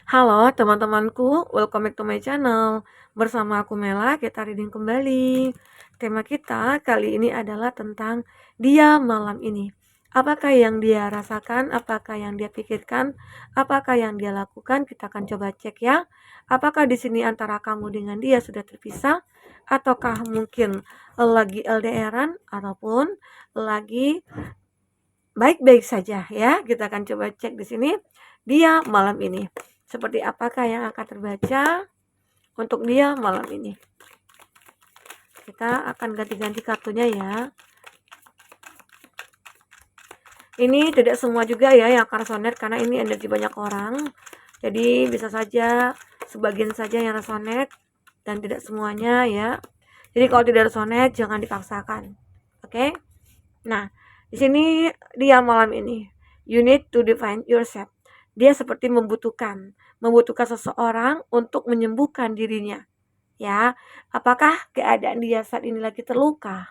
Halo teman-temanku, welcome back to my channel. Bersama aku Mela, kita reading kembali. Tema kita kali ini adalah tentang dia malam ini. Apakah yang dia rasakan, apakah yang dia pikirkan, apakah yang dia lakukan, kita akan coba cek ya. Apakah di sini antara kamu dengan dia sudah terpisah, ataukah mungkin lagi LDRan, ataupun lagi baik-baik saja ya. Kita akan coba cek di sini dia malam ini. Seperti apakah yang akan terbaca untuk dia malam ini. Kita akan ganti-ganti kartunya ya. Ini tidak semua juga ya yang akan resonate karena ini energi banyak orang. Jadi bisa saja sebagian saja yang resonate dan tidak semuanya ya. Jadi kalau tidak resonate jangan dipaksakan. Oke? Nah, di sini dia malam ini. You need to define yourself. Dia seperti membutuhkan seseorang untuk menyembuhkan dirinya. Ya, apakah keadaan dia saat ini lagi terluka?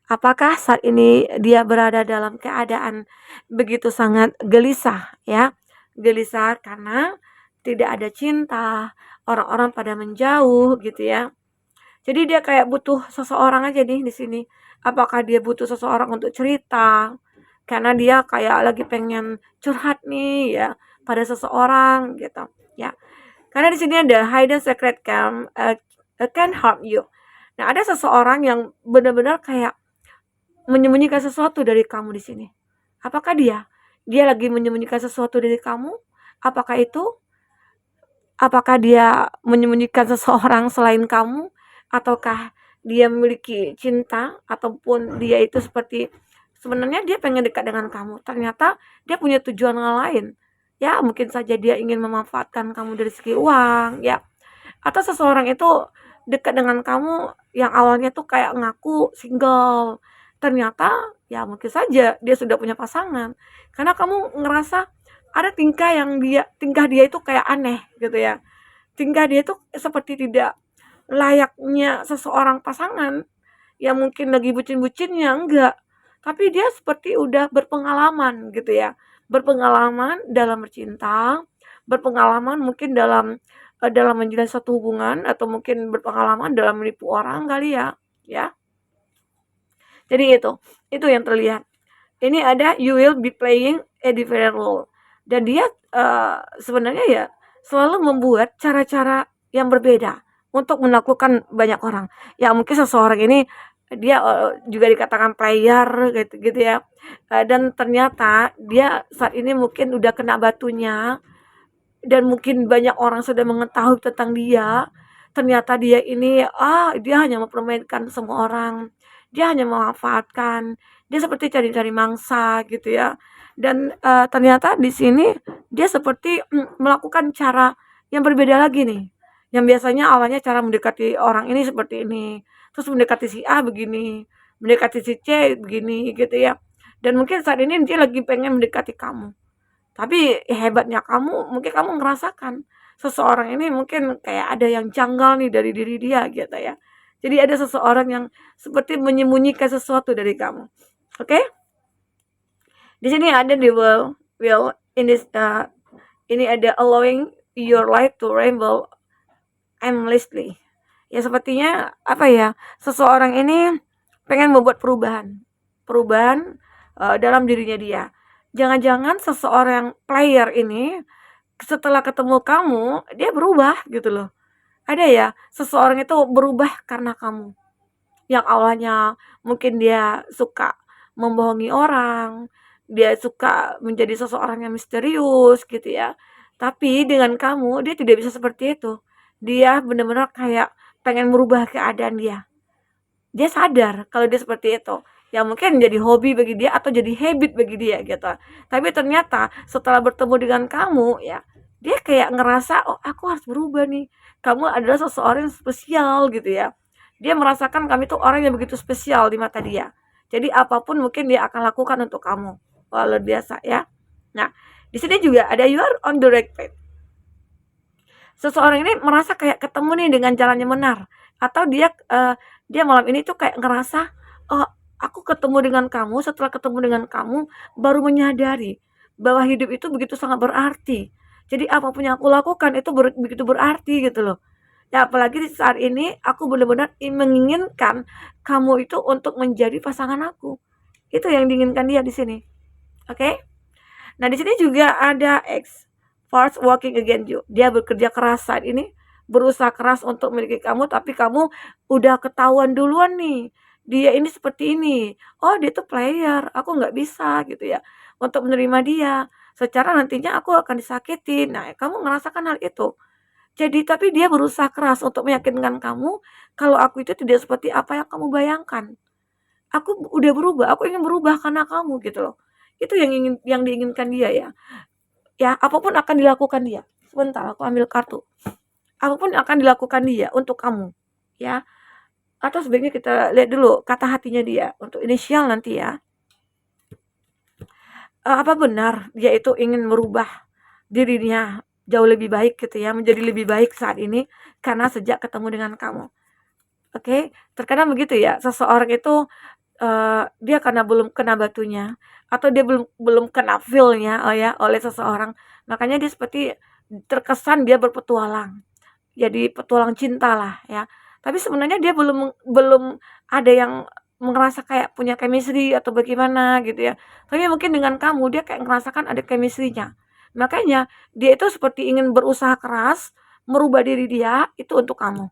Apakah saat ini dia berada dalam keadaan begitu sangat gelisah ya? Gelisah karena tidak ada cinta, orang-orang pada menjauh gitu ya. Jadi dia kayak butuh seseorang aja nih di sini. Apakah dia butuh seseorang untuk cerita? Karena dia kayak lagi pengen curhat nih ya pada seseorang gitu ya. Karena di sini ada hidden secret can harm you. Nah, ada seseorang yang benar-benar kayak menyembunyikan sesuatu dari kamu di sini. Apakah dia? Dia lagi menyembunyikan sesuatu dari kamu? Apakah itu? Apakah dia menyembunyikan seseorang selain kamu? Ataukah dia memiliki cinta? Ataupun dia itu seperti sebenarnya dia pengen dekat dengan kamu. Ternyata dia punya tujuan lain. Ya, mungkin saja dia ingin memanfaatkan kamu dari segi uang, ya. Atau seseorang itu dekat dengan kamu yang awalnya tuh kayak ngaku single. Ternyata ya mungkin saja dia sudah punya pasangan. Karena kamu ngerasa ada tingkah dia itu kayak aneh gitu ya. Tingkah dia itu seperti tidak layaknya seseorang pasangan yang mungkin lagi bucin-bucinnya enggak. Tapi dia seperti udah berpengalaman gitu ya. Berpengalaman dalam bercinta, berpengalaman mungkin dalam menjalin satu hubungan atau mungkin berpengalaman dalam menipu orang kali ya, ya. Jadi itu yang terlihat. Ini ada you will be playing a different role. Dan dia sebenarnya ya selalu membuat cara-cara yang berbeda untuk menaklukkan banyak orang. Ya mungkin seseorang ini dia juga dikatakan player gitu ya. Dan ternyata dia saat ini mungkin udah kena batunya dan mungkin banyak orang sudah mengetahui tentang dia. Ternyata dia ini dia hanya mempermainkan semua orang. Dia hanya memanfaatkan. Dia seperti cari-cari mangsa gitu ya. Dan ternyata di sini dia seperti melakukan cara yang berbeda lagi nih. Yang biasanya awalnya cara mendekati orang ini seperti ini. Terus mendekati si A begini, mendekati si C begini gitu ya. Dan mungkin saat ini dia lagi pengen mendekati kamu. Tapi hebatnya kamu, mungkin kamu ngerasakan seseorang ini mungkin kayak ada yang janggal nih dari diri dia gitu ya. Jadi ada seseorang yang seperti menyembunyikan sesuatu dari kamu. Oke? Di sini ada the will in this ini ada allowing your life to ramble aimlessly. Ya sepertinya apa ya? Seseorang ini pengen membuat perubahan. Perubahan dalam dirinya dia. Jangan-jangan seseorang player ini setelah ketemu kamu, dia berubah gitu loh. Ada ya, seseorang itu berubah karena kamu. Yang awalnya mungkin dia suka membohongi orang, dia suka menjadi seseorang yang misterius gitu ya. Tapi dengan kamu, dia tidak bisa seperti itu. Dia benar-benar kayak pengen merubah keadaan dia. Dia sadar kalau dia seperti itu. Ya mungkin jadi hobi bagi dia atau jadi habit bagi dia gitu. Tapi ternyata setelah bertemu dengan kamu ya, dia kayak ngerasa, "Oh, aku harus berubah nih. Kamu adalah seseorang yang spesial," gitu ya. Dia merasakan kami tuh orang yang begitu spesial di mata dia. Jadi apapun mungkin dia akan lakukan untuk kamu. Wah, luar biasa ya. Nah, di sini juga ada you are on the right path. Seseorang ini merasa kayak ketemu nih dengan jalan yang benar atau dia malam ini tuh kayak ngerasa, "Oh, aku ketemu dengan kamu, setelah ketemu dengan kamu baru menyadari bahwa hidup itu begitu sangat berarti." Jadi apapun yang aku lakukan itu begitu berarti gitu loh. Ya apalagi di saat ini aku benar-benar menginginkan kamu itu untuk menjadi pasangan aku. Itu yang diinginkan dia di sini. Oke? Okay? Nah, di sini juga ada X, force working against you. Dia bekerja keras saat ini, berusaha keras untuk memiliki kamu, tapi kamu udah ketahuan duluan nih. Dia ini seperti ini. Oh, dia tuh player. Aku nggak bisa gitu ya untuk menerima dia. Secara nantinya aku akan disakiti. Nah, kamu ngerasakan hal itu. Jadi, tapi dia berusaha keras untuk meyakinkan kamu kalau aku itu tidak seperti apa yang kamu bayangkan. Aku udah berubah, aku ingin berubah karena kamu gitu loh. Itu yang diinginkan dia ya. Ya, apapun akan dilakukan dia. Sebentar, aku ambil kartu. Apapun akan dilakukan dia untuk kamu, ya. Atau sebaiknya kita lihat dulu kata hatinya dia untuk inisial nanti ya. Apa benar dia itu ingin merubah dirinya jauh lebih baik gitu ya, menjadi lebih baik saat ini karena sejak ketemu dengan kamu. Oke, terkadang begitu ya, seseorang itu dia karena belum kena batunya atau dia belum belum kena feel-nya, ya, oleh seseorang, makanya dia seperti terkesan dia berpetualang. Jadi petualang cinta lah ya. Tapi sebenarnya dia belum belum ada yang ngerasa kayak punya chemistry atau bagaimana gitu ya. Tapi mungkin dengan kamu dia kayak ngerasakan ada chemistry-nya. Makanya dia itu seperti ingin berusaha keras merubah diri dia itu untuk kamu,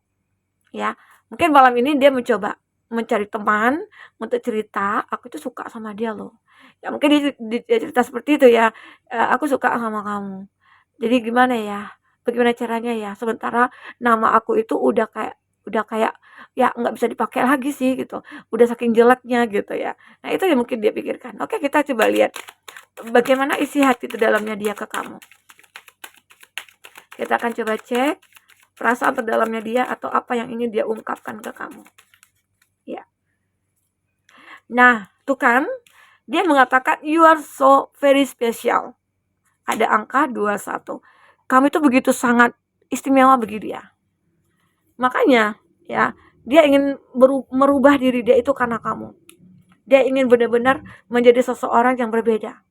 ya. Mungkin malam ini dia mencoba mencari teman untuk cerita, "Aku itu suka sama dia loh." Ya mungkin dia cerita seperti itu ya, "Aku suka sama kamu. Jadi gimana ya? Bagaimana caranya ya? Sementara nama aku itu udah kayak ya nggak bisa dipakai lagi sih gitu. Udah saking jeleknya gitu ya." Nah, itu yang mungkin dia pikirkan. Oke, kita coba lihat bagaimana isi hati terdalamnya dia ke kamu. Kita akan coba cek perasaan terdalamnya dia atau apa yang ingin dia ungkapkan ke kamu. Ya. Nah, tuh kan dia mengatakan you are so very special. Ada angka 21. Kamu itu begitu sangat istimewa bagi dia. Makanya ya, dia ingin merubah diri dia itu karena kamu. Dia ingin benar-benar menjadi seseorang yang berbeda.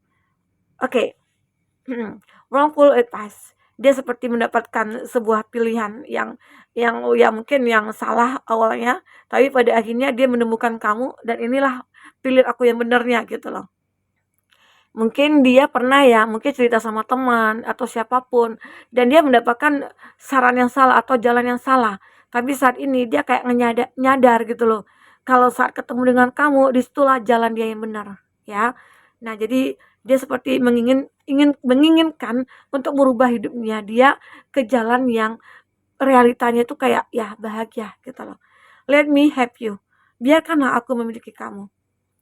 Oke. Wrongful advice. Dia seperti mendapatkan sebuah pilihan yang ya mungkin yang salah awalnya, tapi pada akhirnya dia menemukan kamu dan inilah pilihan aku yang benarnya gitu loh. Mungkin dia pernah ya, mungkin cerita sama teman atau siapapun dan dia mendapatkan saran yang salah atau jalan yang salah. Tapi saat ini dia kayak nyadar gitu loh. Kalau saat ketemu dengan kamu, disitulah jalan dia yang benar, ya. Nah, jadi dia seperti menginginkan untuk merubah hidupnya dia ke jalan yang realitanya itu kayak ya bahagia gitu loh. Let me have you. Biarkanlah aku memiliki kamu.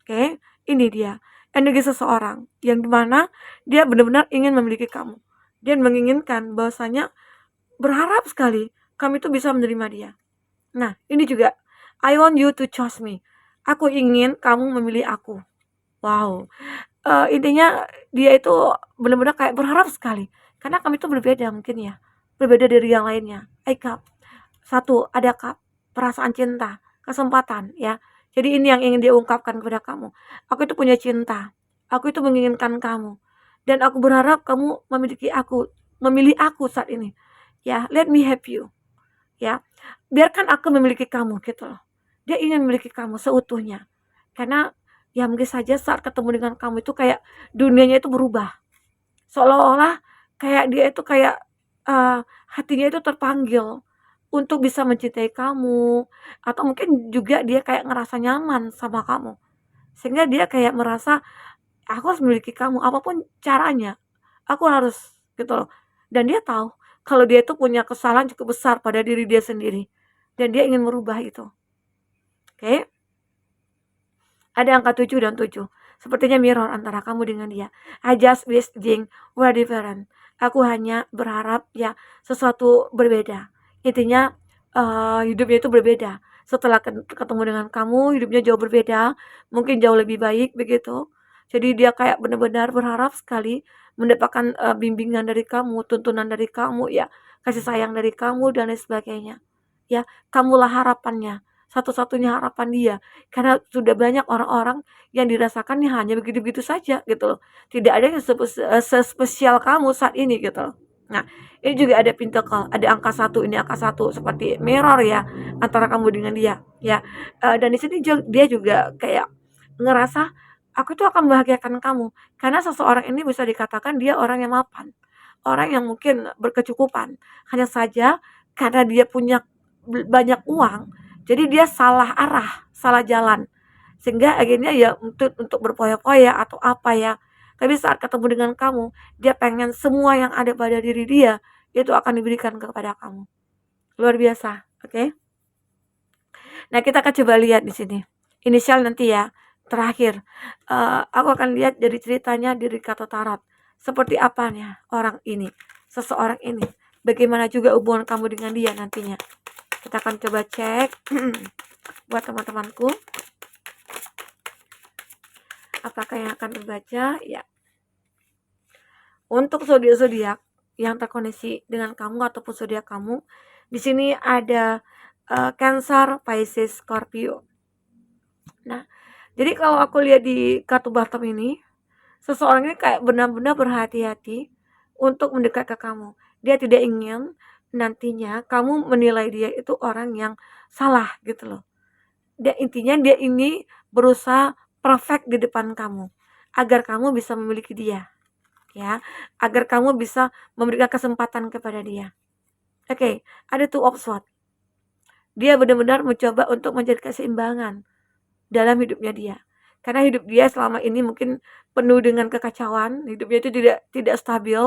Oke, ini dia energi seseorang yang dimana dia benar-benar ingin memiliki kamu. Dia menginginkan bahwasanya berharap sekali kamu itu bisa menerima dia. Nah, ini juga I want you to choose me. Aku ingin kamu memilih aku. Wow. Intinya dia itu benar-benar kayak berharap sekali karena kami itu berbeda mungkin ya, berbeda dari yang lainnya. Cup, satu ada cup, perasaan cinta, kesempatan ya. Jadi ini yang ingin dia ungkapkan kepada kamu. Aku itu punya cinta, aku itu menginginkan kamu dan aku berharap kamu memilih aku saat ini. Ya, let me have you. Ya, biarkan aku memiliki kamu gitu loh. Dia ingin memiliki kamu seutuhnya karena ya mungkin saja saat ketemu dengan kamu itu kayak dunianya itu berubah. Seolah-olah kayak dia itu kayak hatinya itu terpanggil untuk bisa mencintai kamu atau mungkin juga dia kayak ngerasa nyaman sama kamu. Sehingga dia kayak merasa aku harus memiliki kamu apapun caranya. Aku harus gitu loh. Dan dia tahu kalau dia itu punya kesalahan cukup besar pada diri dia sendiri dan dia ingin merubah itu. Oke? Ada angka 7 dan 7. Sepertinya mirror antara kamu dengan dia. I just wish things were different. Aku hanya berharap ya sesuatu berbeda. Intinya hidupnya itu berbeda. Setelah ketemu dengan kamu, hidupnya jauh berbeda, mungkin jauh lebih baik begitu. Jadi dia kayak benar-benar berharap sekali mendapatkan bimbingan dari kamu, tuntunan dari kamu ya, kasih sayang dari kamu dan lain sebagainya. Ya, kamulah harapannya, satu-satunya harapan dia. Karena sudah banyak orang-orang yang dirasakannya hanya begitu-begitu saja gitu loh. Tidak ada yang sespesial kamu saat ini gitu loh. Nah, ini juga ada pentacle, ada angka 1, ini angka 1 seperti mirror ya antara kamu dengan dia ya. Dan di sini dia juga kayak ngerasa aku tuh akan membahagiakan kamu karena seseorang ini bisa dikatakan dia orang yang mapan, orang yang mungkin berkecukupan. Hanya saja karena dia punya banyak uang, jadi dia salah arah, salah jalan. Sehingga akhirnya ya untuk berfoya-foya atau apa ya. Tapi saat ketemu dengan kamu, dia pengen semua yang ada pada diri dia itu akan diberikan kepada kamu. Luar biasa, oke? Okay? Nah, kita akan coba lihat di sini. Inisial nanti ya, terakhir. Aku akan lihat dari ceritanya dari kartu tarot. Seperti apanya orang ini, seseorang ini. Bagaimana juga hubungan kamu dengan dia nantinya. Kita akan coba cek buat teman-temanku. Apakah yang akan terbaca? Ya. Untuk zodiak-zodiak yang terkoneksi dengan kamu ataupun zodiak kamu, di sini ada Cancer, Pisces, Scorpio. Nah, jadi kalau aku lihat di kartu bottom ini, seseorang ini kayak benar-benar berhati-hati untuk mendekat ke kamu. Dia tidak ingin nantinya kamu menilai dia itu orang yang salah gitu loh. Intinya dia ini berusaha perfect di depan kamu agar kamu bisa memiliki dia. Ya, agar kamu bisa memberikan kesempatan kepada dia. Oke, ada two of swords. Dia benar-benar mencoba untuk mencari keseimbangan dalam hidupnya dia. Karena hidup dia selama ini mungkin penuh dengan kekacauan, hidupnya itu tidak stabil,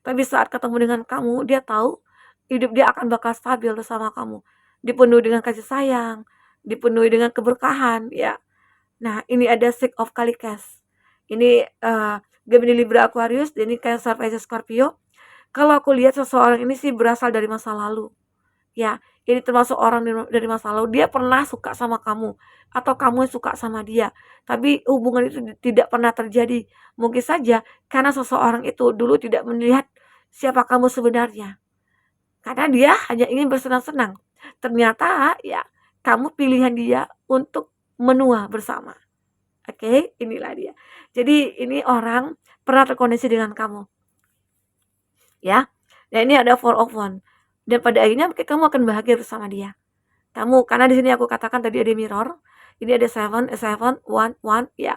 tapi saat ketemu dengan kamu, dia tahu hidup dia akan bakal stabil bersama kamu. Dipenuhi dengan kasih sayang, dipenuhi dengan keberkahan, ya. Nah, ini ada Six of Calicas. Ini Gemini, Libra, Aquarius, ini Cancer, Pisces, Scorpio. Kalau aku lihat seseorang ini sih berasal dari masa lalu. Ya, ini termasuk orang dari masa lalu. Dia pernah suka sama kamu atau kamu suka sama dia. Tapi hubungan itu tidak pernah terjadi. Mungkin saja karena seseorang itu dulu tidak melihat siapa kamu sebenarnya. Karena dia hanya ingin bersenang-senang. Ternyata ya kamu pilihan dia untuk menua bersama. Oke, inilah dia. Jadi ini orang pernah terkoneksi dengan kamu. Ya. Dan ini ada Four of Wands. Dan pada akhirnya mungkin kamu akan bahagia bersama dia. Kamu, karena di sini aku katakan tadi ada mirror. Ini ada 7, 7, 1, 1 ya.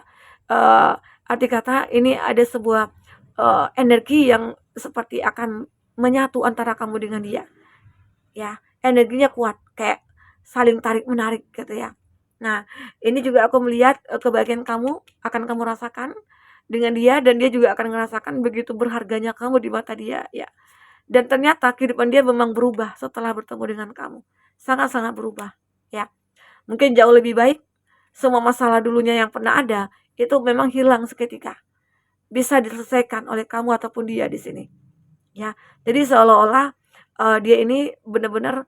Arti kata ini ada sebuah energi yang seperti akan menyatu antara kamu dengan dia. Ya, energinya kuat kayak saling tarik menarik gitu ya. Nah, ini juga aku melihat kebahagiaan kamu akan kamu rasakan dengan dia dan dia juga akan merasakan begitu berharganya kamu di mata dia ya. Dan ternyata kehidupan dia memang berubah setelah bertemu dengan kamu. Sangat-sangat berubah ya. Mungkin jauh lebih baik. Semua masalah dulunya yang pernah ada itu memang hilang seketika. Bisa diselesaikan oleh kamu ataupun dia di sini. Ya. Jadi seolah-olah dia ini benar-benar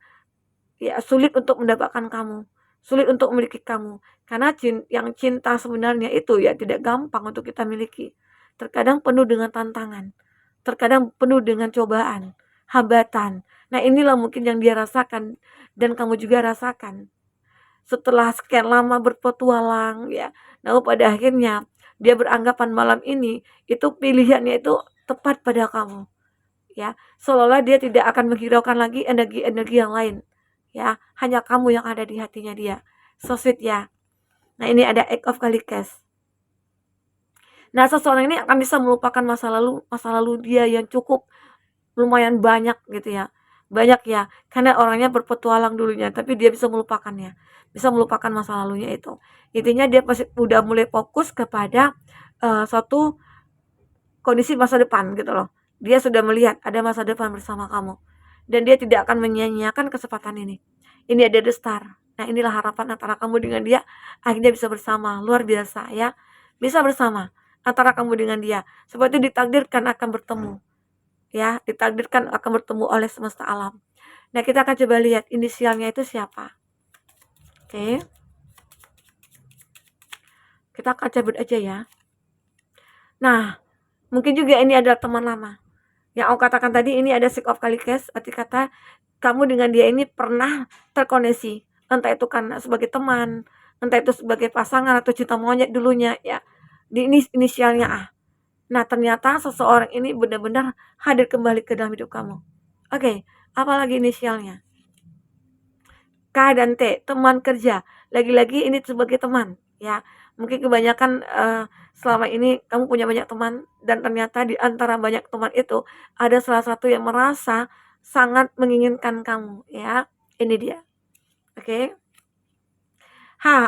ya sulit untuk mendapatkan kamu, sulit untuk memiliki kamu. Karena yang cinta sebenarnya itu ya tidak gampang untuk kita miliki. Terkadang penuh dengan tantangan, terkadang penuh dengan cobaan, hambatan. Nah, inilah mungkin yang dia rasakan dan kamu juga rasakan. Setelah sekian lama berpetualang ya, namun pada akhirnya dia beranggapan malam ini itu pilihannya itu tepat pada kamu. Ya, seolah-olah dia tidak akan menghiraukan lagi energi-energi yang lain. Ya, hanya kamu yang ada di hatinya dia. So sweet ya. Nah, ini ada Eight of Calicas. Nah, seseorang ini akan bisa melupakan masa lalu dia yang cukup lumayan banyak gitu ya. Banyak ya, karena orangnya berpetualang dulunya, tapi dia bisa melupakannya. Bisa melupakan masa lalunya itu. Intinya dia pasti udah mulai fokus kepada suatu kondisi masa depan gitu loh. Dia sudah melihat ada masa depan bersama kamu. Dan dia tidak akan menyia-nyiakan kesempatan ini. Ini ada The Star. Nah, inilah harapan antara kamu dengan dia akhirnya bisa bersama. Luar biasa ya. Bisa bersama antara kamu dengan dia. Seperti ditakdirkan akan bertemu. Ya, ditakdirkan akan bertemu oleh semesta alam. Nah, kita akan coba lihat inisialnya itu siapa. Oke. Kita akan cabut aja ya. Nah, mungkin juga ini adalah teman lama. Yang aku katakan tadi ini ada Six of Calicas, arti kata kamu dengan dia ini pernah terkoneksi. Entah itu karena sebagai teman, entah itu sebagai pasangan atau cinta monyet dulunya ya. Di ini inisialnya A. Nah, ternyata seseorang ini benar-benar hadir kembali ke dalam hidup kamu. Oke, apalagi inisialnya? K dan T, teman kerja. Lagi-lagi ini sebagai teman, ya. Mungkin kebanyakan, selama ini kamu punya banyak teman dan ternyata di antara banyak teman itu ada salah satu yang merasa sangat menginginkan kamu, ya. Ini dia, oke.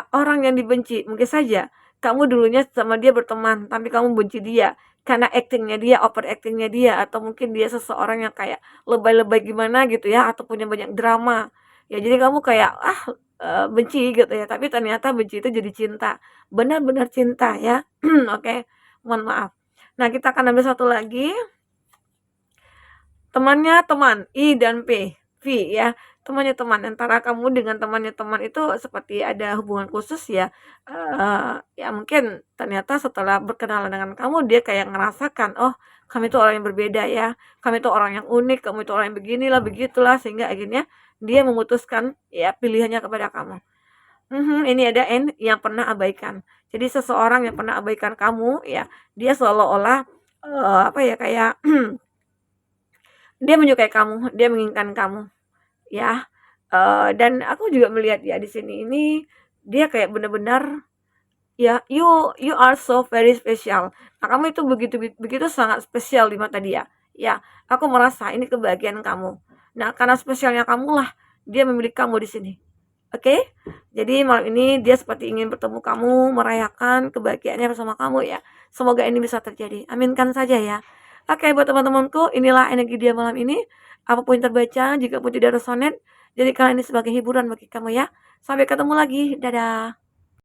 Orang yang dibenci, mungkin saja kamu dulunya sama dia berteman, tapi kamu benci dia karena aktingnya dia, overacting-nya dia, atau mungkin dia seseorang yang kayak lebay-lebay gimana gitu ya, atau punya banyak drama. Ya jadi kamu kayak, benci gitu ya, tapi ternyata benci itu jadi cinta, benar-benar cinta ya. Oke, mohon maaf. Nah, kita akan ambil satu lagi. Temannya teman, I dan P, V ya. Temannya teman, antara kamu dengan temannya teman itu seperti ada hubungan khusus ya. Ya mungkin ternyata setelah berkenalan dengan kamu dia kayak ngerasakan, "Oh, kamu itu orang yang berbeda ya. Kamu itu orang yang unik, kamu itu orang yang beginilah, begitulah." Sehingga akhirnya dia memutuskan ya pilihannya kepada kamu. Ini ada N yang pernah abaikan. Jadi seseorang yang pernah abaikan kamu ya, dia seolah-olah, apa ya, kayak dia menyukai kamu, dia menginginkan kamu, ya. Dan aku juga melihat ya di sini ini, dia kayak benar-benar ya, you are so very special. Nah, kamu itu begitu begitu sangat spesial di mata dia. Ya, aku merasa ini kebahagiaan kamu. Nah, karena spesialnya kamulah dia memilih kamu di sini. Oke? Jadi malam ini dia seperti ingin bertemu kamu, merayakan kebahagiaannya bersama kamu ya. Semoga ini bisa terjadi. Aminkan saja ya. Oke, buat teman-temanku, inilah energi dia malam ini. Apapun yang terbaca, jika pun tidak resonate, jadikan ini sebagai hiburan bagi kamu ya. Sampai ketemu lagi. Dadah.